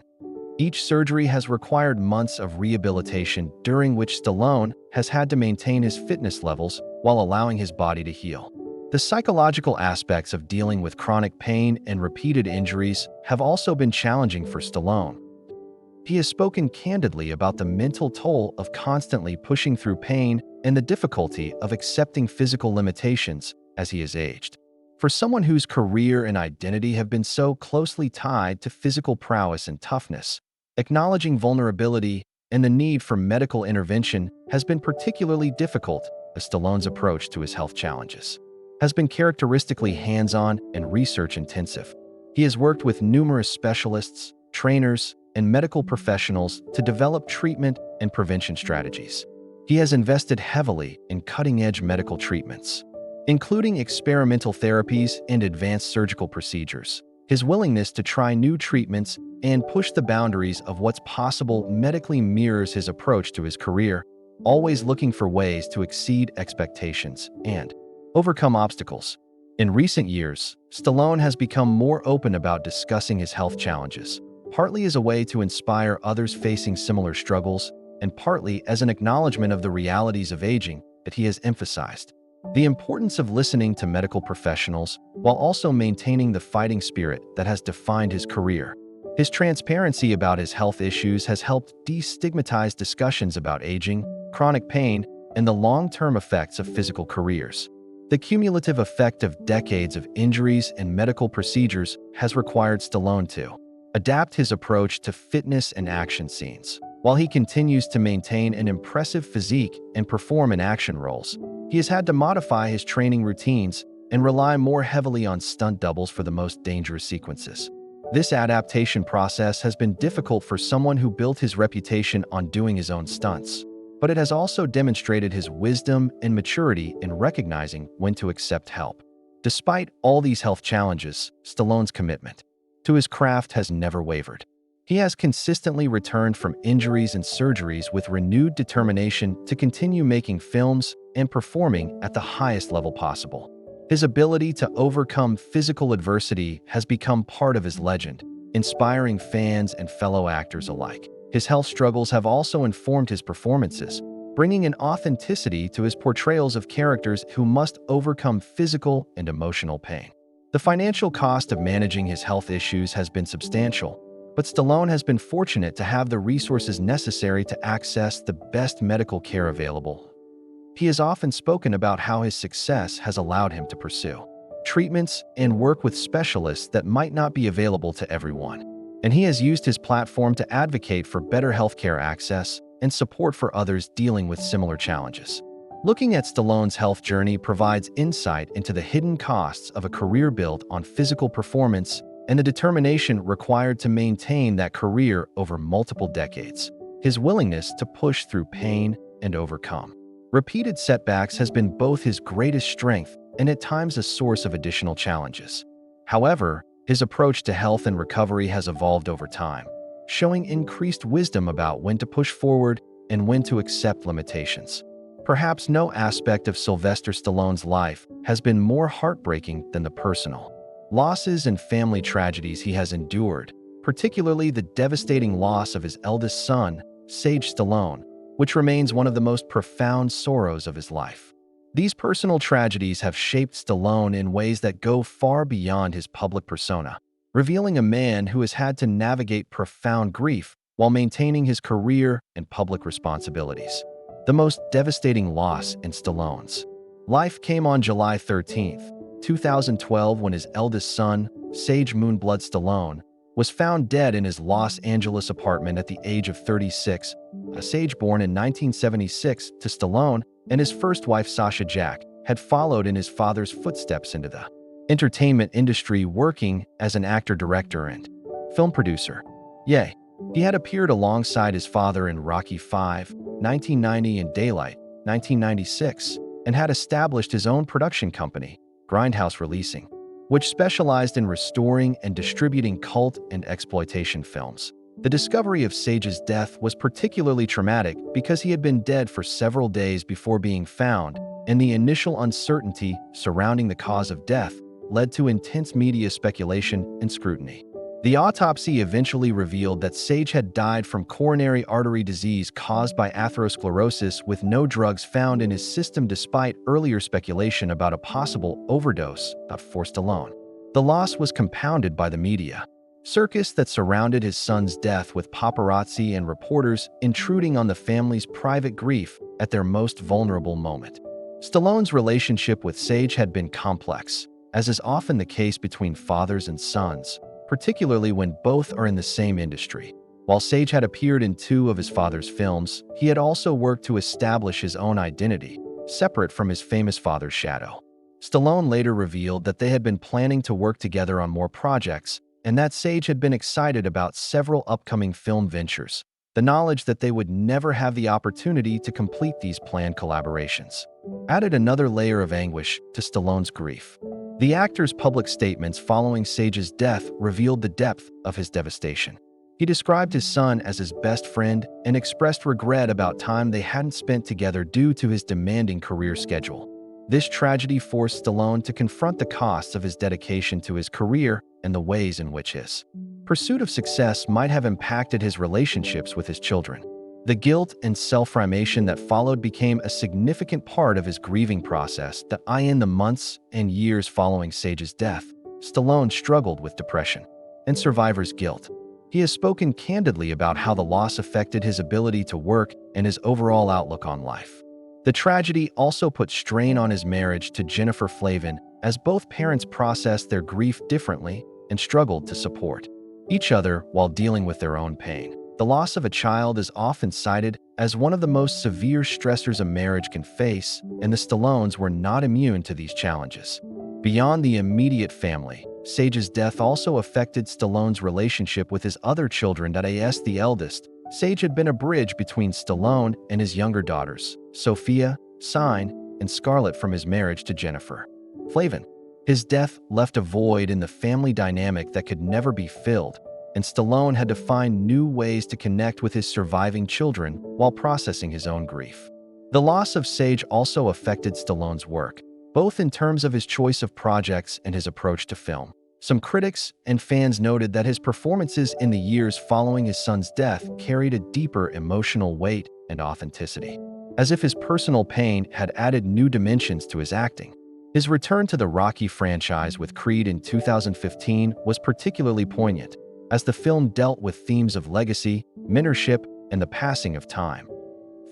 Each surgery has required months of rehabilitation during which Stallone has had to maintain his fitness levels while allowing his body to heal. The psychological aspects of dealing with chronic pain and repeated injuries have also been challenging for Stallone. He has spoken candidly about the mental toll of constantly pushing through pain and the difficulty of accepting physical limitations as he has aged. For someone whose career and identity have been so closely tied to physical prowess and toughness, acknowledging vulnerability and the need for medical intervention has been particularly difficult, as Stallone's approach to his health challenges has been characteristically hands-on and research-intensive. He has worked with numerous specialists, trainers, and medical professionals to develop treatment and prevention strategies. He has invested heavily in cutting-edge medical treatments, including experimental therapies and advanced surgical procedures. His willingness to try new treatments and push the boundaries of what's possible medically mirrors his approach to his career, always looking for ways to exceed expectations and overcome obstacles. In recent years, Stallone has become more open about discussing his health challenges, partly as a way to inspire others facing similar struggles, and partly as an acknowledgement of the realities of aging that he has emphasized. The importance of listening to medical professionals while also maintaining the fighting spirit that has defined his career. His transparency about his health issues has helped destigmatize discussions about aging, chronic pain, and the long-term effects of physical careers. The cumulative effect of decades of injuries and medical procedures has required Stallone to adapt his approach to fitness and action scenes. While he continues to maintain an impressive physique and perform in action roles, he has had to modify his training routines and rely more heavily on stunt doubles for the most dangerous sequences. This adaptation process has been difficult for someone who built his reputation on doing his own stunts, but it has also demonstrated his wisdom and maturity in recognizing when to accept help. Despite all these health challenges, Stallone's commitment to his craft has never wavered. He has consistently returned from injuries and surgeries with renewed determination to continue making films and performing at the highest level possible. His ability to overcome physical adversity has become part of his legend, inspiring fans and fellow actors alike. His health struggles have also informed his performances, bringing an authenticity to his portrayals of characters who must overcome physical and emotional pain. The financial cost of managing his health issues has been substantial, but Stallone has been fortunate to have the resources necessary to access the best medical care available. He has often spoken about how his success has allowed him to pursue treatments and work with specialists that might not be available to everyone. And he has used his platform to advocate for better healthcare access and support for others dealing with similar challenges. Looking at Stallone's health journey provides insight into the hidden costs of a career built on physical performance and the determination required to maintain that career over multiple decades. His willingness to push through pain and overcome repeated setbacks has been both his greatest strength and at times a source of additional challenges. However, his approach to health and recovery has evolved over time, showing increased wisdom about when to push forward and when to accept limitations. Perhaps no aspect of Sylvester Stallone's life has been more heartbreaking than the personal losses and family tragedies he has endured, particularly the devastating loss of his eldest son, Sage Stallone, which remains one of the most profound sorrows of his life. These personal tragedies have shaped Stallone in ways that go far beyond his public persona, revealing a man who has had to navigate profound grief while maintaining his career and public responsibilities. The most devastating loss in Stallone's life came on July 13, 2012, when his eldest son, Sage Moonblood Stallone, was found dead in his Los Angeles apartment at the age of 36. Sage, born in 1976 to Stallone and his first wife Sasha Jack, had followed in his father's footsteps into the entertainment industry, working as an actor, director, and film producer. He had appeared alongside his father in Rocky V, 1990, and Daylight, 1996, and had established his own production company, Grindhouse Releasing, which specialized in restoring and distributing cult and exploitation films. The discovery of Sage's death was particularly traumatic because he had been dead for several days before being found, and the initial uncertainty surrounding the cause of death led to intense media speculation and scrutiny. The autopsy eventually revealed that Sage had died from coronary artery disease caused by atherosclerosis, with no drugs found in his system despite earlier speculation about a possible overdose for Stallone. The loss was compounded by the media circus that surrounded his son's death, with paparazzi and reporters intruding on the family's private grief at their most vulnerable moment. Stallone's relationship with Sage had been complex, as is often the case between fathers and sons, particularly when both are in the same industry. While Sage had appeared in 2 of his father's films, he had also worked to establish his own identity, separate from his famous father's shadow. Stallone later revealed that they had been planning to work together on more projects, and that Sage had been excited about several upcoming film ventures. The knowledge that they would never have the opportunity to complete these planned collaborations added another layer of anguish to Stallone's grief. The actor's public statements following Sage's death revealed the depth of his devastation. He described his son as his best friend and expressed regret about time they hadn't spent together due to his demanding career schedule. This tragedy forced Stallone to confront the costs of his dedication to his career and the ways in which his pursuit of success might have impacted his relationships with his children. The guilt and self-ramation that followed became a significant part of his grieving process. In the months and years following Sage's death, Stallone struggled with depression and survivor's guilt. He has spoken candidly about how the loss affected his ability to work and his overall outlook on life. The tragedy also put strain on his marriage to Jennifer Flavin, as both parents processed their grief differently and struggled to support each other while dealing with their own pain. The loss of a child is often cited as one of the most severe stressors a marriage can face, and the Stallones were not immune to these challenges. Beyond the immediate family, Sage's death also affected Stallone's relationship with his other children. The eldest, Sage, had been a bridge between Stallone and his younger daughters, Sophia, Sign, and Scarlett, from his marriage to Jennifer Flavin. His death left a void in the family dynamic that could never be filled, and Stallone had to find new ways to connect with his surviving children while processing his own grief. The loss of Sage also affected Stallone's work. both in terms of his choice of projects and his approach to film. Some critics and fans noted that his performances in the years following his son's death carried a deeper emotional weight and authenticity, as if his personal pain had added new dimensions to his acting. His return to the Rocky franchise with Creed in 2015 was particularly poignant, as the film dealt with themes of legacy, mentorship, and the passing of time.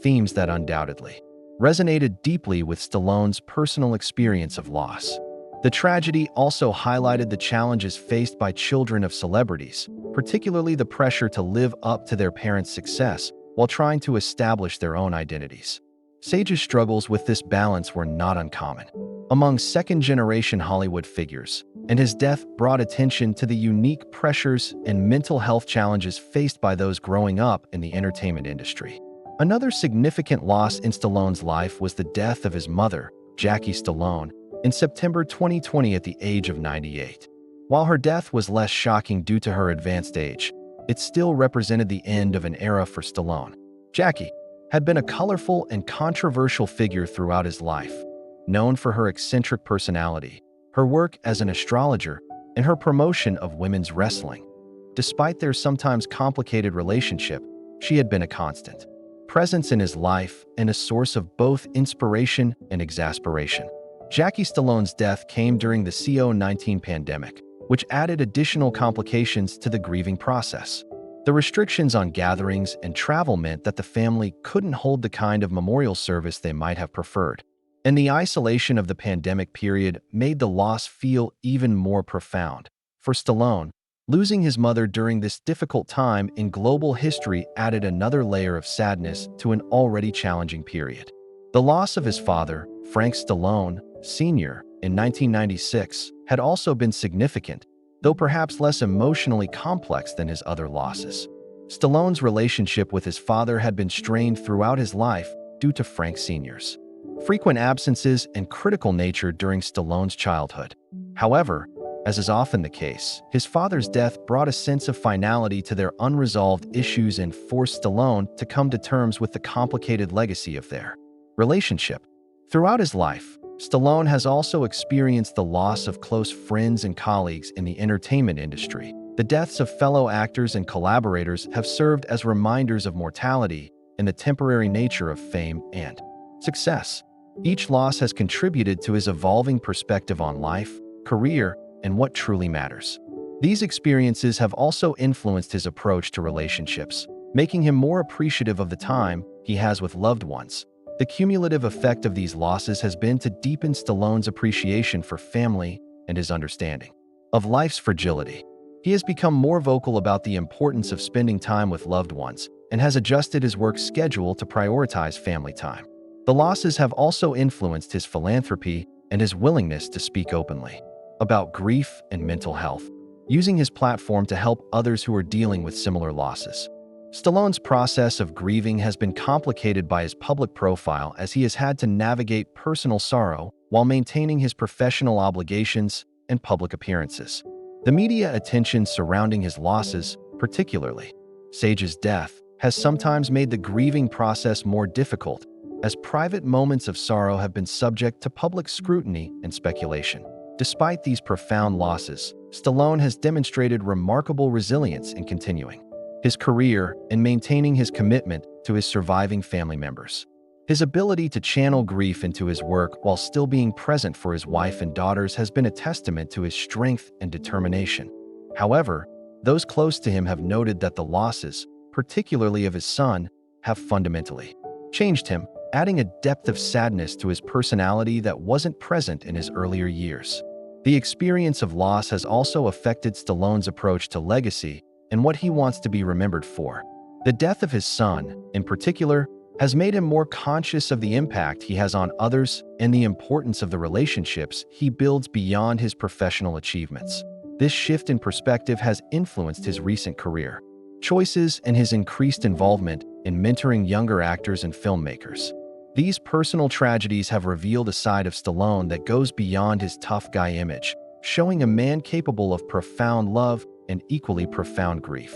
Themes that undoubtedly resonated deeply with Stallone's personal experience of loss. The tragedy also highlighted the challenges faced by children of celebrities, particularly the pressure to live up to their parents' success while trying to establish their own identities. Sage's struggles with this balance were not uncommon among second-generation Hollywood figures, and his death brought attention to the unique pressures and mental health challenges faced by those growing up in the entertainment industry. Another significant loss in Stallone's life was the death of his mother, Jackie Stallone, in September 2020 at the age of 98. While her death was less shocking due to her advanced age, it still represented the end of an era for Stallone. Jackie had been a colorful and controversial figure throughout his life, known for her eccentric personality, her work as an astrologer, and her promotion of women's wrestling. Despite their sometimes complicated relationship, she had been a constant presence in his life and a source of both inspiration and exasperation. Jackie Stallone's death came during the COVID-19 pandemic, which added additional complications to the grieving process. The restrictions on gatherings and travel meant that the family couldn't hold the kind of memorial service they might have preferred, and the isolation of the pandemic period made the loss feel even more profound. For Stallone, losing his mother during this difficult time in global history added another layer of sadness to an already challenging period. The loss of his father, Frank Stallone, Sr., in 1996 had also been significant, though perhaps less emotionally complex than his other losses. Stallone's relationship with his father had been strained throughout his life due to Frank Sr.'s frequent absences and critical nature during Stallone's childhood. However, as is often the case, his father's death brought a sense of finality to their unresolved issues and forced Stallone to come to terms with the complicated legacy of their relationship. Throughout his life, Stallone has also experienced the loss of close friends and colleagues in the entertainment industry. The deaths of fellow actors and collaborators have served as reminders of mortality and the temporary nature of fame and success. Each loss has contributed to his evolving perspective on life, career, and what truly matters. These experiences have also influenced his approach to relationships, making him more appreciative of the time he has with loved ones. The cumulative effect of these losses has been to deepen Stallone's appreciation for family and his understanding of life's fragility. He has become more vocal about the importance of spending time with loved ones and has adjusted his work schedule to prioritize family time. The losses have also influenced his philanthropy and his willingness to speak openly about grief and mental health, using his platform to help others who are dealing with similar losses. Stallone's process of grieving has been complicated by his public profile, as he has had to navigate personal sorrow while maintaining his professional obligations and public appearances. The media attention surrounding his losses, particularly Sage's death, has sometimes made the grieving process more difficult, as private moments of sorrow have been subject to public scrutiny and speculation. Despite these profound losses, Stallone has demonstrated remarkable resilience in continuing his career and maintaining his commitment to his surviving family members. His ability to channel grief into his work while still being present for his wife and daughters has been a testament to his strength and determination. However, those close to him have noted that the losses, particularly of his son, have fundamentally changed him, adding a depth of sadness to his personality that wasn't present in his earlier years. The experience of loss has also affected Stallone's approach to legacy and what he wants to be remembered for. The death of his son, in particular, has made him more conscious of the impact he has on others and the importance of the relationships he builds beyond his professional achievements. This shift in perspective has influenced his recent career choices and his increased involvement in mentoring younger actors and filmmakers. These personal tragedies have revealed a side of Stallone that goes beyond his tough guy image, showing a man capable of profound love and equally profound grief.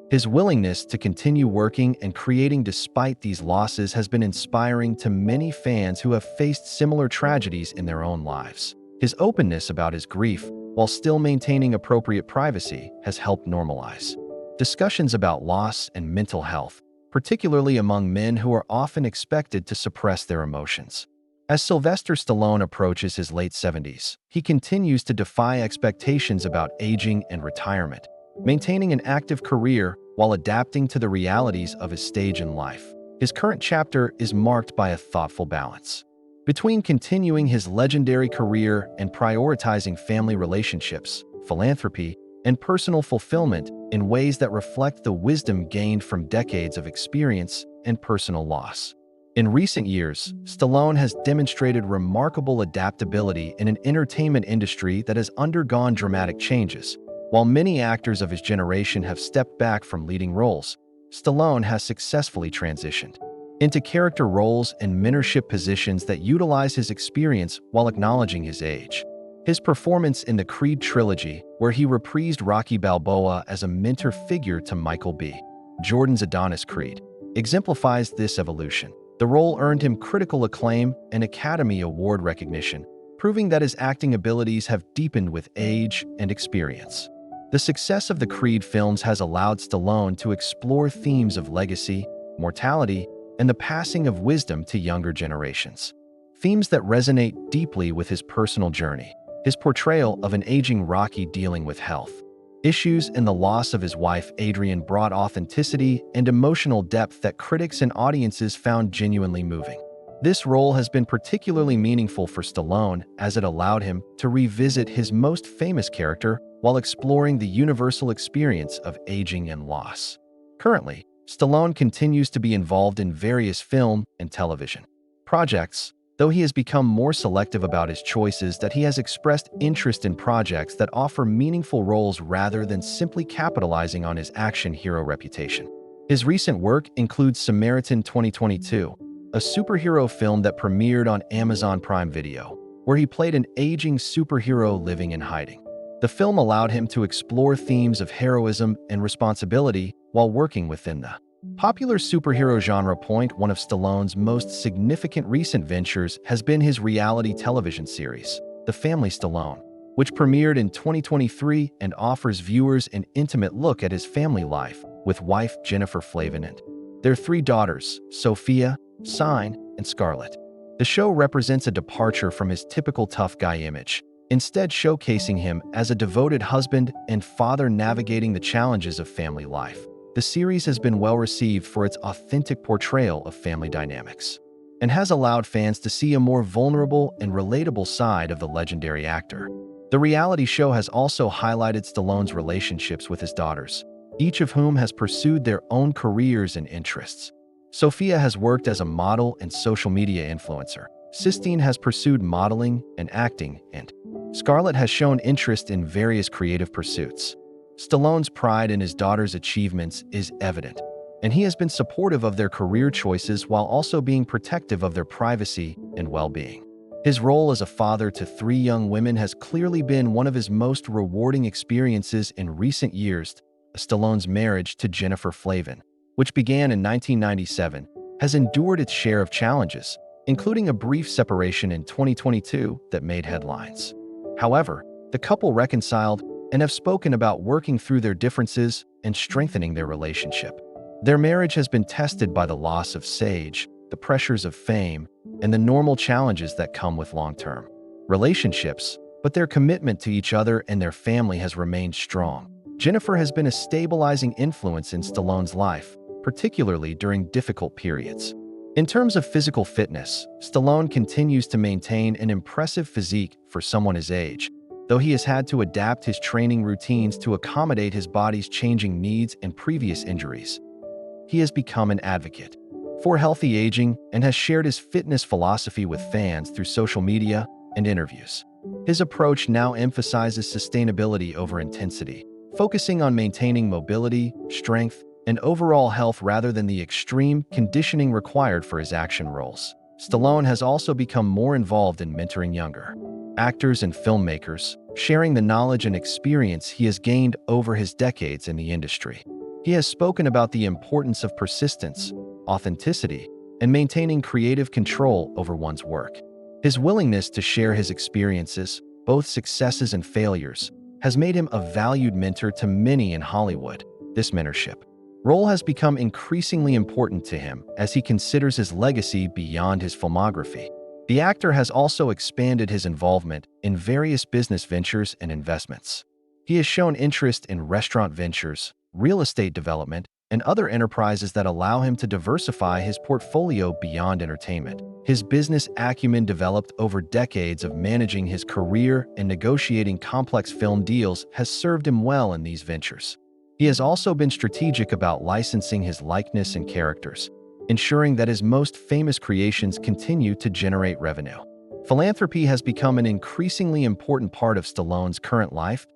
His willingness to continue working and creating despite these losses has been inspiring to many fans who have faced similar tragedies in their own lives. His openness about his grief, while still maintaining appropriate privacy, has helped normalize discussions about loss and mental health, particularly among men who are often expected to suppress their emotions. As Sylvester Stallone approaches his late 70s, he continues to defy expectations about aging and retirement, maintaining an active career while adapting to the realities of his stage in life. His current chapter is marked by a thoughtful balance between continuing his legendary career and prioritizing family relationships, philanthropy, and personal fulfillment in ways that reflect the wisdom gained from decades of experience and personal loss. In recent years, Stallone has demonstrated remarkable adaptability in an entertainment industry that has undergone dramatic changes. While many actors of his generation have stepped back from leading roles, Stallone has successfully transitioned into character roles and mentorship positions that utilize his experience while acknowledging his age. His performance in the Creed trilogy, where he reprised Rocky Balboa as a mentor figure to Michael B. Jordan's Adonis Creed, exemplifies this evolution. The role earned him critical acclaim and Academy Award recognition, proving that his acting abilities have deepened with age and experience. The success of the Creed films has allowed Stallone to explore themes of legacy, mortality, and the passing of wisdom to younger generations. Themes that resonate deeply with his personal journey. His portrayal of an aging Rocky dealing with health issues and the loss of his wife Adrian brought authenticity and emotional depth that critics and audiences found genuinely moving. This role has been particularly meaningful for Stallone as it allowed him to revisit his most famous character while exploring the universal experience of aging and loss. Currently, Stallone continues to be involved in various film and television projects, though he has become more selective about his choices. That he has expressed interest in projects that offer meaningful roles rather than simply capitalizing on his action hero reputation. His recent work includes Samaritan 2022, a superhero film that premiered on Amazon Prime Video, where he played an aging superhero living in hiding. The film allowed him to explore themes of heroism and responsibility while working within the popular superhero genre. One of Stallone's most significant recent ventures has been his reality television series, The Family Stallone, which premiered in 2023 and offers viewers an intimate look at his family life with wife Jennifer Flavin and their three daughters, Sophia, Sign, and Scarlett. The show represents a departure from his typical tough guy image, instead showcasing him as a devoted husband and father navigating the challenges of family life. The series has been well received for its authentic portrayal of family dynamics and has allowed fans to see a more vulnerable and relatable side of the legendary actor. The reality show has also highlighted Stallone's relationships with his daughters, each of whom has pursued their own careers and interests. Sophia has worked as a model and social media influencer. Sistine has pursued modeling and acting, and Scarlett has shown interest in various creative pursuits. Stallone's pride in his daughters' achievements is evident, and he has been supportive of their career choices while also being protective of their privacy and well-being. His role as a father to three young women has clearly been one of his most rewarding experiences in recent years. Stallone's marriage to Jennifer Flavin, which began in 1997, has endured its share of challenges, including a brief separation in 2022 that made headlines. However, the couple reconciled and have spoken about working through their differences and strengthening their relationship. Their marriage has been tested by the loss of Sage, the pressures of fame, and the normal challenges that come with long-term relationships, but their commitment to each other and their family has remained strong. Jennifer has been a stabilizing influence in Stallone's life, particularly during difficult periods. In terms of physical fitness, Stallone continues to maintain an impressive physique for someone his age, though he has had to adapt his training routines to accommodate his body's changing needs and previous injuries. He has become an advocate for healthy aging and has shared his fitness philosophy with fans through social media and interviews. His approach now emphasizes sustainability over intensity, focusing on maintaining mobility, strength, and overall health rather than the extreme conditioning required for his action roles. Stallone has also become more involved in mentoring younger actors and filmmakers, sharing the knowledge and experience he has gained over his decades in the industry. He has spoken about the importance of persistence, authenticity, and maintaining creative control over one's work. His willingness to share his experiences, both successes and failures, has made him a valued mentor to many in Hollywood. This mentorship role has become increasingly important to him as he considers his legacy beyond his filmography. The actor has also expanded his involvement in various business ventures and investments. He has shown interest in restaurant ventures, real estate development, and other enterprises that allow him to diversify his portfolio beyond entertainment. His business acumen developed over decades of managing his career and negotiating complex film deals has served him well in these ventures. He has also been strategic about licensing his likeness and characters, ensuring that his most famous creations continue to generate revenue. Philanthropy has become an increasingly important part of Stallone's current life.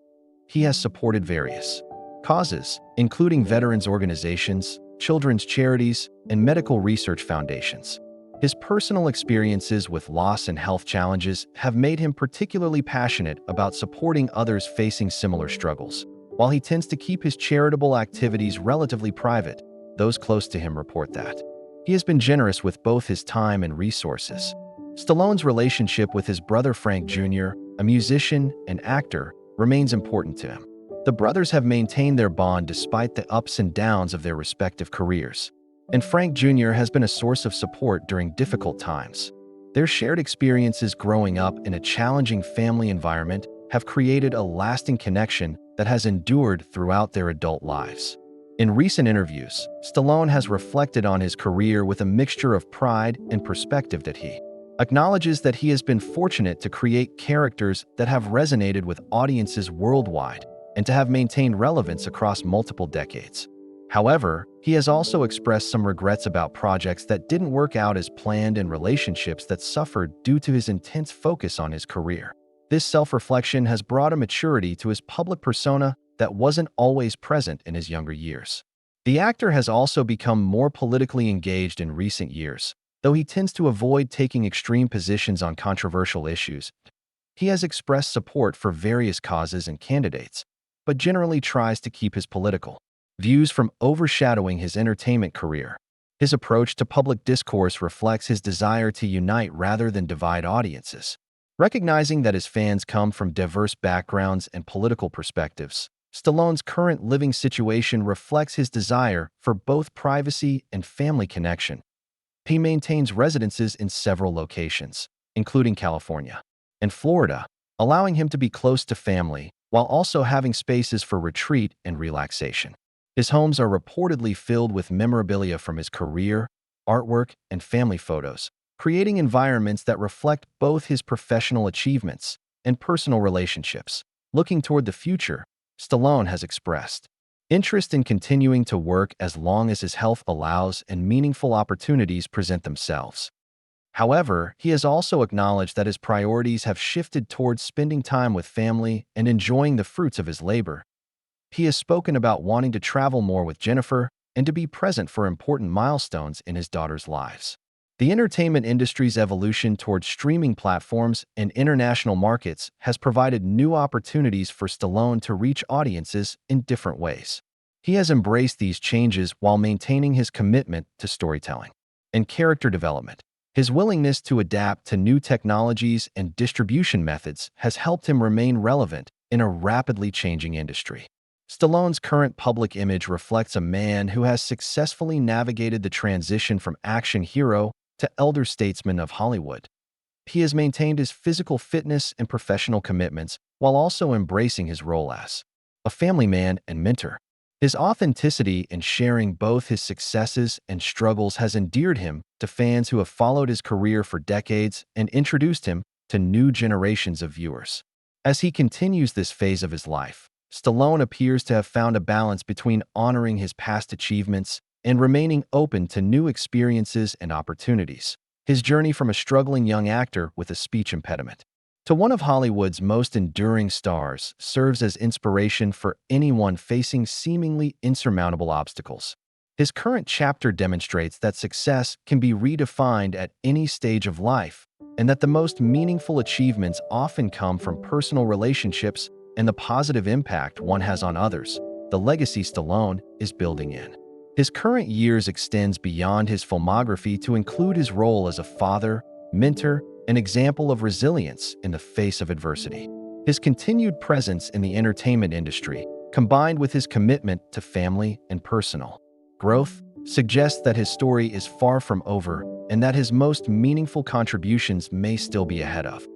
He has supported various causes, including veterans organizations, children's charities, and medical research foundations. His personal experiences with loss and health challenges have made him particularly passionate about supporting others facing similar struggles. While he tends to keep his charitable activities relatively private, those close to him report that he has been generous with both his time and resources. Stallone's relationship with his brother Frank Jr., a musician and actor, remains important to him. The brothers have maintained their bond despite the ups and downs of their respective careers, and Frank Jr. has been a source of support during difficult times. Their shared experiences growing up in a challenging family environment have created a lasting connection that has endured throughout their adult lives. In recent interviews, Stallone has reflected on his career with a mixture of pride and perspective that he acknowledges that he has been fortunate to create characters that have resonated with audiences worldwide and to have maintained relevance across multiple decades. However, he has also expressed some regrets about projects that didn't work out as planned and relationships that suffered due to his intense focus on his career. This self-reflection has brought a maturity to his public persona that wasn't always present in his younger years. The actor has also become more politically engaged in recent years, though he tends to avoid taking extreme positions on controversial issues. He has expressed support for various causes and candidates, but generally tries to keep his political views from overshadowing his entertainment career. His approach to public discourse reflects his desire to unite rather than divide audiences. Recognizing that his fans come from diverse backgrounds and political perspectives, Stallone's current living situation reflects his desire for both privacy and family connection. He maintains residences in several locations, including California and Florida, allowing him to be close to family while also having spaces for retreat and relaxation. His homes are reportedly filled with memorabilia from his career, artwork, and family photos, creating environments that reflect both his professional achievements and personal relationships. Looking toward the future, Stallone has expressed interest in continuing to work as long as his health allows and meaningful opportunities present themselves. However, he has also acknowledged that his priorities have shifted towards spending time with family and enjoying the fruits of his labor. He has spoken about wanting to travel more with Jennifer and to be present for important milestones in his daughter's lives. The entertainment industry's evolution towards streaming platforms and international markets has provided new opportunities for Stallone to reach audiences in different ways. He has embraced these changes while maintaining his commitment to storytelling and character development. His willingness to adapt to new technologies and distribution methods has helped him remain relevant in a rapidly changing industry. Stallone's current public image reflects a man who has successfully navigated the transition from action hero to elder statesman of Hollywood. He has maintained his physical fitness and professional commitments while also embracing his role as a family man and mentor. His authenticity in sharing both his successes and struggles has endeared him to fans who have followed his career for decades and introduced him to new generations of viewers. As he continues this phase of his life, Stallone appears to have found a balance between honoring his past achievements and remaining open to new experiences and opportunities. His journey from a struggling young actor with a speech impediment to one of Hollywood's most enduring stars serves as inspiration for anyone facing seemingly insurmountable obstacles. His current chapter demonstrates that success can be redefined at any stage of life, and that the most meaningful achievements often come from personal relationships and the positive impact one has on others. the legacy Stallone is building in. His current years extends beyond his filmography to include his role as a father, mentor, and example of resilience in the face of adversity. His continued presence in the entertainment industry, combined with his commitment to family and personal growth, suggests that his story is far from over and that his most meaningful contributions may still be ahead of.